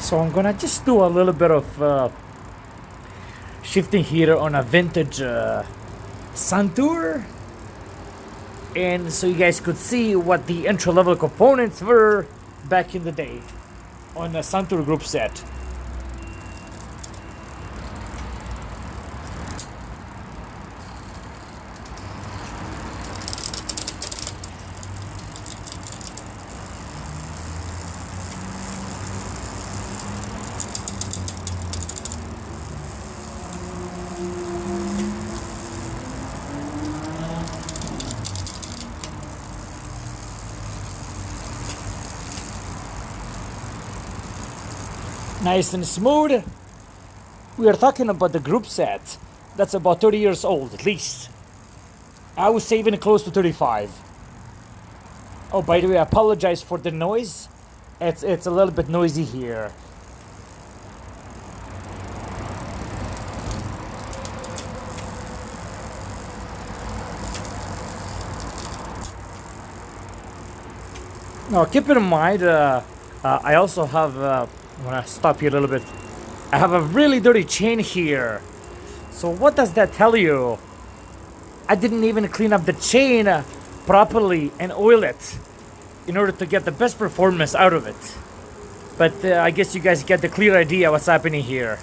So I'm gonna just do a little bit of shifting here on a vintage SunTour, and so you guys could see what the entry-level components were back in the day on a SunTour group set. Nice and smooth. We are talking about the group set that's about 30 years old at least. I was say even close to 35. Oh, by the way, I apologize for the noise. It's a little bit noisy here. Now keep in mind, I also have I'm gonna stop here a little bit. I have a really dirty chain here. So what does that tell you? I didn't even clean up the chain properly and oil it in order to get the best performance out of it. But I guess you guys get the clear idea what's happening here.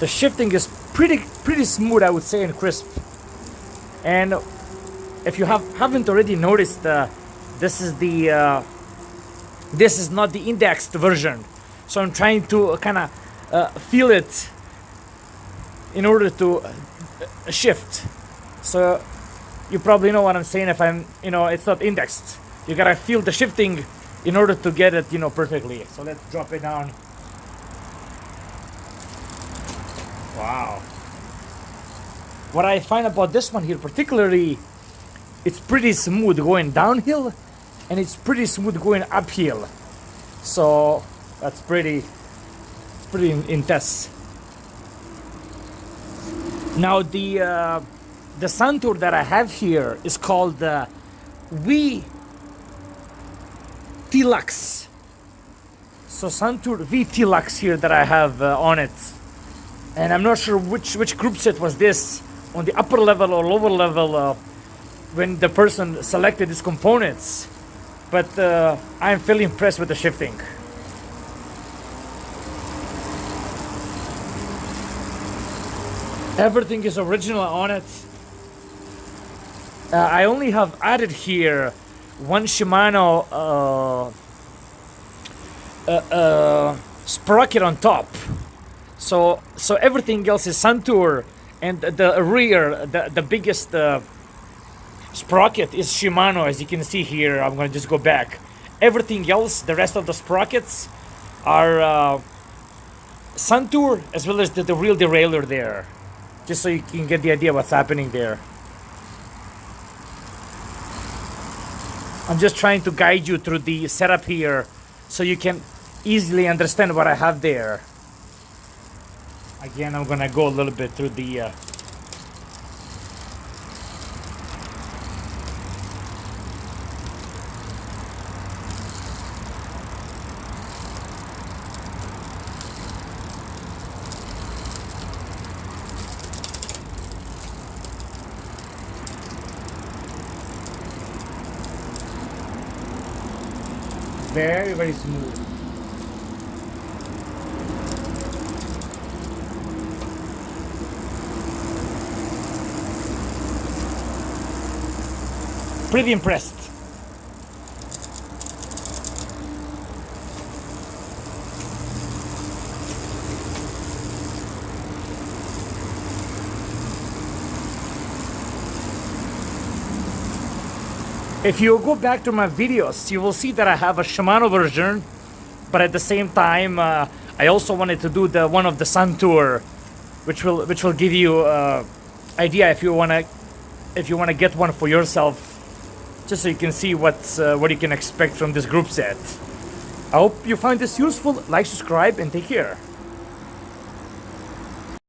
The shifting is pretty smooth, I would say, and crisp. And if you haven't already noticed, this is not the indexed version, so I'm trying to kind of feel it in order to shift. So you probably know what I'm saying. If I'm, it's not indexed. You gotta feel the shifting in order to get it, perfectly. So let's drop it down. Wow. What I find about this one here particularly, it's pretty smooth going downhill, and it's pretty smooth going uphill. So that's pretty intense. Now the SunTour that I have here is called Luxe. So SunTour Luxe here that I have on it, and I'm not sure which group set was this, on the upper level or lower level when the person selected these components. But I'm fairly impressed with the shifting. Everything is original on it. I only have added here one Shimano sprocket on top. So everything else is SunTour, and the rear, the biggest sprocket is Shimano, as you can see here. I'm going to just go back. Everything else, the rest of the sprockets are SunTour, as well as the real derailleur there, just so you can get the idea what's happening there. I'm just trying to guide you through the setup here so you can easily understand what I have there. Again, I'm going to go a little bit through the very smooth. Pretty impressed. If you go back to my videos, you will see that I have a Shimano version, but at the same time, I also wanted to do the one of the SunTour, which will give you idea if you wanna get one for yourself, just so you can see what you can expect from this group set. I hope you find this useful. Like, subscribe, and take care.